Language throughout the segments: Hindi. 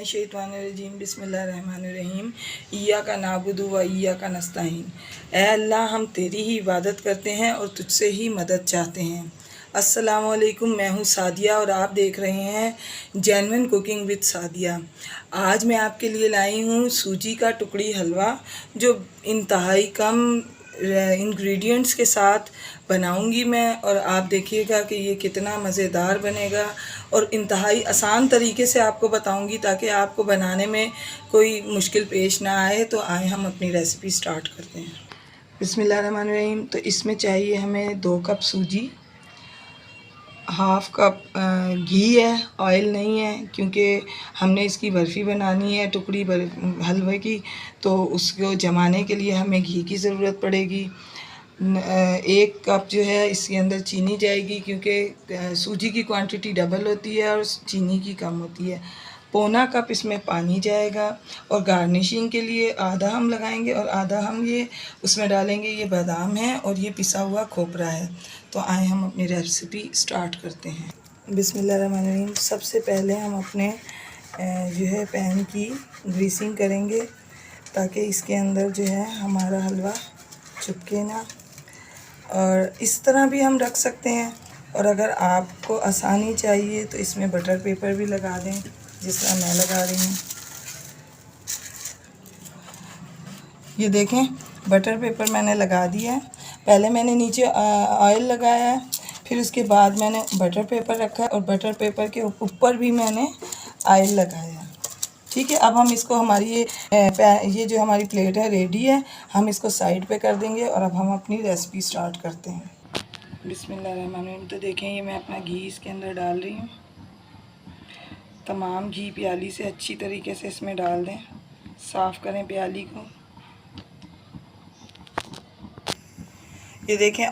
मिनश्शैतानिर्रजीम बिस्मिल्लाहिर्रहमानिर्रहीम इय्याका नअबुदु व इय्याका नस्तईन। ऐ अल्लाह, हम तेरी ही इबादत करते हैं और तुझसे ही मदद चाहते हैं। अस्सलाम वालेकुम, मैं हूँ सादिया और आप देख रहे हैं जेन्युइन कुकिंग विद सादिया। आज मैं आपके लिए लाई हूँ सूजी का टुकड़ी हलवा, जो इंतहाई कम इंग्रेडिएंट्स के साथ बनाऊंगी मैं, और आप देखिएगा कि ये कितना मज़ेदार बनेगा और इंतहाई आसान तरीके से आपको बताऊंगी ताकि आपको बनाने में कोई मुश्किल पेश ना आए। तो आए हम अपनी रेसिपी स्टार्ट करते हैं। बिस्मिल्लाहिर्रहमानिर्रहीम। तो इसमें चाहिए हमें 2 कप सूजी, हाफ़ कप घी है, ऑयल नहीं है, क्योंकि हमने इसकी बर्फ़ी बनानी है टुकड़ी हलवे की, तो उसको जमाने के लिए हमें घी की ज़रूरत पड़ेगी। 1 कप जो है इसके अंदर चीनी जाएगी, क्योंकि सूजी की क्वांटिटी डबल होती है और चीनी की कम होती है। पौना कप इसमें पानी जाएगा और गार्निशिंग के लिए आधा हम लगाएंगे और आधा हम ये उसमें डालेंगे। ये बादाम है और ये पिसा हुआ खोपरा है। तो आए हम अपनी रेसिपी स्टार्ट करते हैं। बिस्मिल्लाहिर्रहमानिर्रहीम। सबसे पहले हम अपने जो है पैन की ग्रीसिंग करेंगे ताकि इसके अंदर जो है हमारा हलवा चिपके ना। और इस तरह भी हम रख सकते हैं, और अगर आपको आसानी चाहिए तो इसमें बटर पेपर भी लगा दें, जिस तरह मैं लगा रही हूँ। ये देखें, बटर पेपर मैंने लगा दिया है। पहले मैंने नीचे ऑयल लगाया है, फिर उसके बाद मैंने बटर पेपर रखा है और बटर पेपर के ऊपर भी मैंने ऑयल लगाया है। ठीक है, अब हम इसको हमारी ये जो हमारी प्लेट है रेडी है, हम इसको साइड पे कर देंगे और अब हम अपनी रेसिपी स्टार्ट करते हैं। बिस्मिल्लाहिर्रहमानिर्रहीम। तो देखें, ये मैं अपना घी इसके अंदर डाल रही हूँ। तमाम घी प्याली से अच्छी तरीके से इसमें डाल दें, साफ़ करें प्याली को। ये देखें,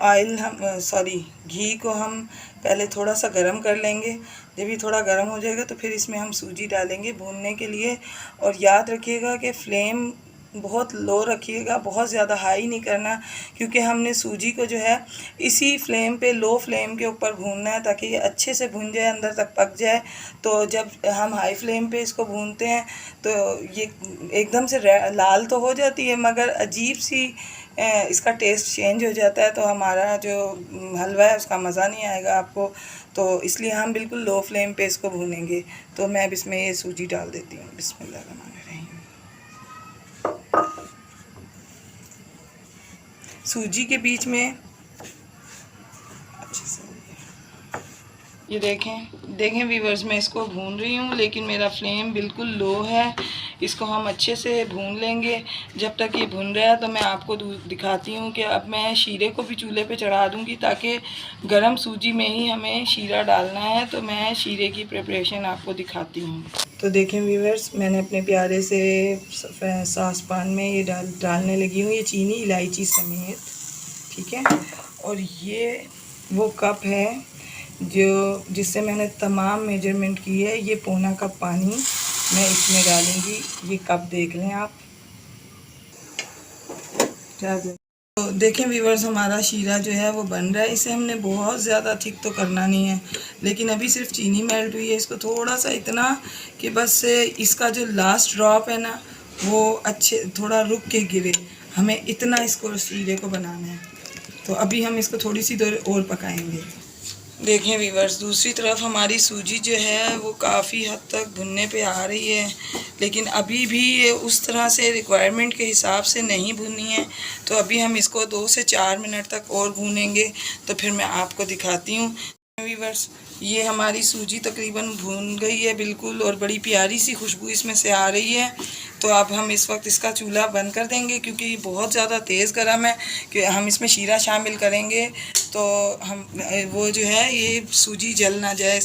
घी को हम पहले थोड़ा सा गरम कर लेंगे। जब ये थोड़ा गरम हो जाएगा तो फिर इसमें हम सूजी डालेंगे भूनने के लिए। और याद रखिएगा कि फ्लेम बहुत लो रखिएगा, बहुत ज़्यादा हाई नहीं करना, क्योंकि हमने सूजी को जो है इसी फ्लेम पे, लो फ्लेम के ऊपर भूनना है ताकि ये अच्छे से भुन जाए, अंदर तक पक जाए। तो जब हम हाई फ्लेम पे इसको भूनते हैं तो ये एकदम से लाल तो हो जाती है, मगर अजीब सी इसका टेस्ट चेंज हो जाता है। तो हमारा जो हलवा है उसका मज़ा नहीं आएगा आपको। तो इसलिए हम बिल्कुल लो फ्लेम पे इसको भूनेंगे। तो मैं अब इसमें ये सूजी डाल देती हूँ। बिस्मिल्लाहिर्रहमानिर्रहीम। सूजी के बीच में अच्छे से ये देखें व्यूअर्स, मैं इसको भून रही हूँ, लेकिन मेरा फ्लेम बिल्कुल लो है। इसको हम अच्छे से भून लेंगे। जब तक ये भून रहा है तो मैं आपको दिखाती हूँ कि अब मैं शीरे को भी चूल्हे पे चढ़ा दूँगी, ताकि गरम सूजी में ही हमें शीरा डालना है। तो मैं शीरे की प्रिपरेशन आपको दिखाती हूँ। तो देखें व्यूअर्स, मैंने अपने प्यारे से सॉस पैन में ये डालने लगी हूँ, ये चीनी इलायची समेत। ठीक है, और ये वो कप है जिससे मैंने तमाम मेजरमेंट की है। ये पौना कप पानी मैं इसमें डालूंगी। ये कप देख लें आप। तो देखें व्यूअर्स, हमारा शीरा जो है वो बन रहा है। इसे हमने बहुत ज़्यादा थिक तो करना नहीं है, लेकिन अभी सिर्फ चीनी मेल्ट हुई है। इसको थोड़ा सा इतना कि बस इसका जो लास्ट ड्रॉप है ना, वो अच्छे थोड़ा रुक के गिरे। हमें इतना इसको शीरे को बनाना है। तो अभी हम इसको थोड़ी सी देर और पकाएंगे। देखें व्यूअर्स, दूसरी तरफ हमारी सूजी जो है वो काफ़ी हद तक भुनने पे आ रही है, लेकिन अभी भी ये उस तरह से रिक्वायरमेंट के हिसाब से नहीं भुनी है। तो अभी हम इसको 2 से 4 मिनट तक और भूनेंगे, तो फिर मैं आपको दिखाती हूँ। व्यूअर्स, ये हमारी सूजी तकरीबन भून गई है बिल्कुल, और बड़ी प्यारी सी खुशबू इसमें से आ रही है। तो अब हम इस वक्त इसका चूल्हा बंद कर देंगे, क्योंकि ये बहुत ज़्यादा तेज़ गर्म है। कि हम इसमें शीरा शामिल करेंगे तो हम वो जो है ये सूजी जल ना जाए,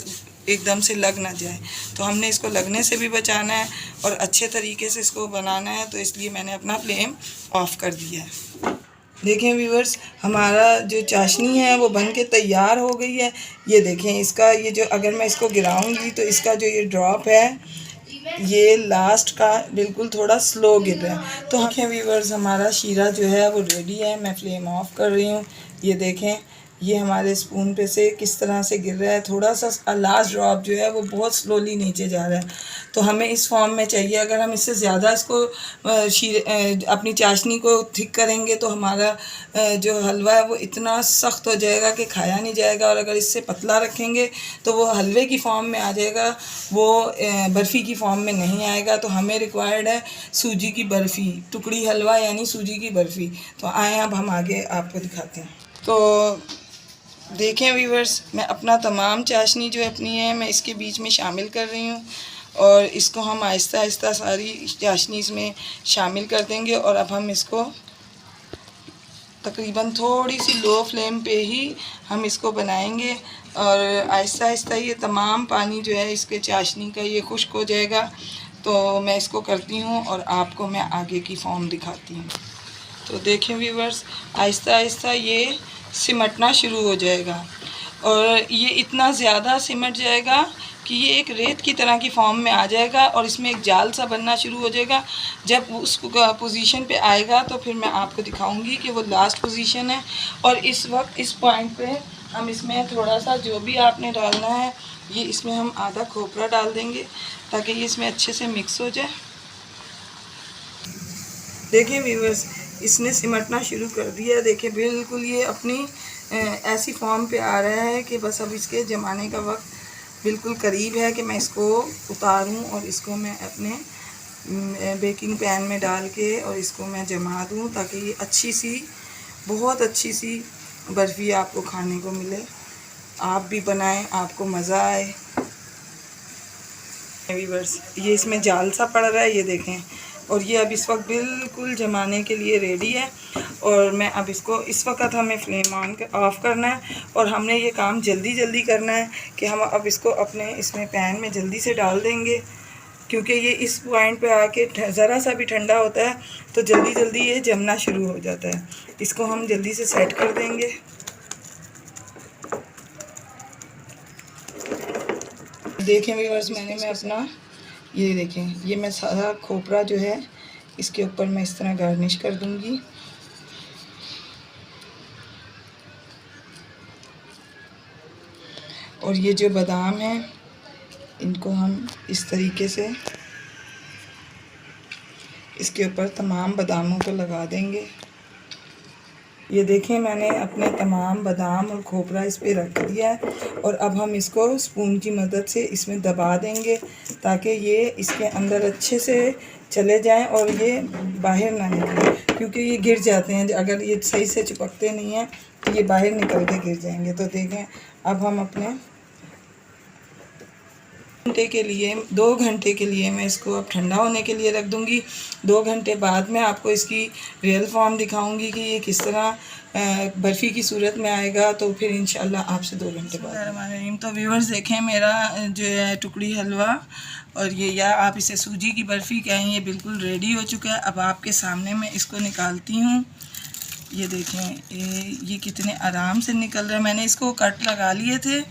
एकदम से लग ना जाए। तो हमने इसको लगने से भी बचाना है और अच्छे तरीके से इसको बनाना है। तो इसलिए मैंने अपना फ्लेम ऑफ़ कर दिया है। देखें व्यूअर्स, हमारा जो चाशनी है वो बन के तैयार हो गई है। ये देखें, इसका ये जो अगर मैं इसको गिराऊंगी तो इसका जो ये ड्रॉप है, ये लास्ट का बिल्कुल थोड़ा स्लो गिर रहा है। तो देखें व्यूअर्स, हमारा शीरा जो है वो रेडी है। मैं फ्लेम ऑफ कर रही हूँ। ये देखें, ये हमारे स्पून पे से किस तरह से गिर रहा है, थोड़ा सा लास्ट ड्रॉप जो है वो बहुत स्लोली नीचे जा रहा है। तो हमें इस फॉर्म में चाहिए। अगर हम इससे ज़्यादा इसको अपनी चाशनी को थिक करेंगे तो हमारा जो हलवा है वो इतना सख्त हो जाएगा कि खाया नहीं जाएगा, और अगर इससे पतला रखेंगे तो वो हलवे की फॉर्म में आ जाएगा, वो बर्फ़ी की फॉर्म में नहीं आएगा। तो हमें रिक्वायर्ड है सूजी की बर्फ़ी, टुकड़ी हलवा यानी सूजी की बर्फ़ी। तो आएँ अब हम आगे आपको दिखाते हैं। तो देखें व्यूअर्स, मैं अपना तमाम चाशनी जो अपनी है मैं इसके बीच में शामिल कर रही हूँ, और इसको हम आहिस्ता आहिस्ता सारी चाशनी इसमें शामिल कर देंगे। और अब हम इसको तकरीबन थोड़ी सी लो फ्लेम पे ही हम इसको बनाएंगे, और आहिस्ता आहिस्ता ये तमाम पानी जो है इसके चाशनी का ये खुश्क हो जाएगा। तो मैं इसको करती हूँ और आपको मैं आगे की फॉर्म दिखाती हूँ। तो देखें व्यूअर्स, आहिस्ता आहिस्ता ये सिमटना शुरू हो जाएगा, और ये इतना ज़्यादा सिमट जाएगा कि ये एक रेत की तरह की फॉर्म में आ जाएगा, और इसमें एक जाल सा बनना शुरू हो जाएगा। जब उस पोजीशन पे आएगा तो फिर मैं आपको दिखाऊंगी कि वो लास्ट पोजीशन है। और इस वक्त इस पॉइंट पे हम इसमें थोड़ा सा जो भी आपने डालना है, ये इसमें हम आधा खोपरा डाल देंगे ताकि ये इसमें अच्छे से मिक्स हो जाए। देखिए व्यूअर्स, इसने सिमटना शुरू कर दिया। देखिए बिल्कुल ये अपनी ऐसी फॉर्म पे आ रहा है कि बस अब इसके जमाने का वक्त बिल्कुल करीब है कि मैं इसको उतारूं और इसको मैं अपने बेकिंग पैन में डाल के और इसको मैं जमा दूं, ताकि ये अच्छी सी, बहुत अच्छी सी बर्फ़ी आपको खाने को मिले। आप भी बनाएं, आपको मज़ा आए। व्यूअर्स, ये इसमें जाल सा पड़ रहा है, ये देखें, और ये अब इस वक्त बिल्कुल जमाने के लिए रेडी है। और मैं अब इसको, इस वक्त हमें फ्लेम ऑफ़ करना है, और हमने ये काम जल्दी जल्दी करना है कि हम अब इसको अपने इसमें पैन में जल्दी से डाल देंगे, क्योंकि ये इस पॉइंट पे आके ज़रा सा भी ठंडा होता है तो जल्दी जल्दी ये जमना शुरू हो जाता है। इसको हम जल्दी से सेट कर देंगे। देखें व्यूअर्स, मैं अपना, ये देखें, ये मैं सारा खोपरा जो है इसके ऊपर मैं इस तरह गार्निश कर दूंगी। और ये जो बादाम हैं इनको हम इस तरीके से इसके ऊपर तमाम बादामों को लगा देंगे। ये देखें, मैंने अपने तमाम बादाम और खोपरा इस पे रख दिया है, और अब हम इसको स्पून की मदद से इसमें दबा देंगे ताकि ये इसके अंदर अच्छे से चले जाएं और ये बाहर ना निकले, क्योंकि ये गिर जाते हैं। अगर ये सही से चिपकते नहीं हैं तो ये बाहर निकल के गिर जाएंगे। तो देखें, अब हम अपने 2 घंटे के लिए मैं इसको अब ठंडा होने के लिए रख दूँगी। 2 घंटे बाद मैं आपको इसकी रियल फॉर्म दिखाऊंगी कि ये किस तरह बर्फ़ी की सूरत में आएगा। तो फिर इंशाल्लाह आपसे 2 घंटे बाद। तो व्यूअर्स देखें, मेरा जो है टुकड़ी हलवा, और ये, या आप इसे सूजी की बर्फ़ी कहें, ये बिल्कुल रेडी हो चुका है। अब आपके सामने मैं इसको निकालती हूँ। ये देखें, ये कितने आराम से निकल रहा है। मैंने इसको कट लगा लिए थे,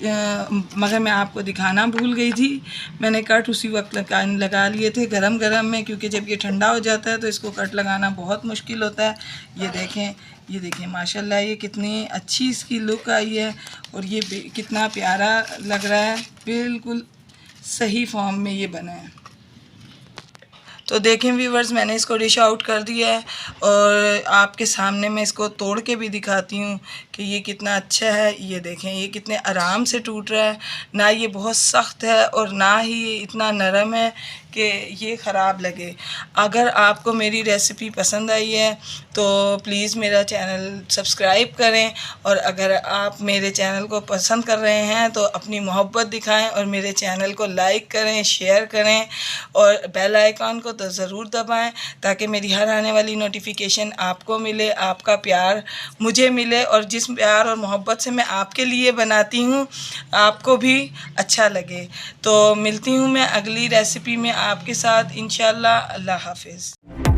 मगर मैं आपको दिखाना भूल गई थी। मैंने कट उसी वक्त लगा लिए थे गरम गरम में, क्योंकि जब ये ठंडा हो जाता है तो इसको कट लगाना बहुत मुश्किल होता है। ये देखें माशाल्लाह, ये कितनी अच्छी इसकी लुक आई है, और ये कितना प्यारा लग रहा है। बिल्कुल सही फॉर्म में ये बना है। तो देखें व्यूवर्स, मैंने इसको डिश आउट कर दिया है, और आपके सामने मैं इसको तोड़ के भी दिखाती हूँ कि ये कितना अच्छा है। ये देखें, ये कितने आराम से टूट रहा है, ना ये बहुत सख्त है और ना ही ये इतना नरम है कि ये ख़राब लगे। अगर आपको मेरी रेसिपी पसंद आई है तो प्लीज़ मेरा चैनल सब्सक्राइब करें, और अगर आप मेरे चैनल को पसंद कर रहे हैं तो अपनी मोहब्बत दिखाएं और मेरे चैनल को लाइक करें, शेयर करें, और बेल आइकॉन को तो ज़रूर दबाएं ताकि मेरी हर आने वाली नोटिफिकेशन आपको मिले, आपका प्यार मुझे मिले, और जिस प्यार और मोहब्बत से मैं आपके लिए बनाती हूँ आपको भी अच्छा लगे। तो मिलती हूँ मैं अगली रेसिपी में आपके साथ इंशाल्लाह। अल्लाह हाफिज़।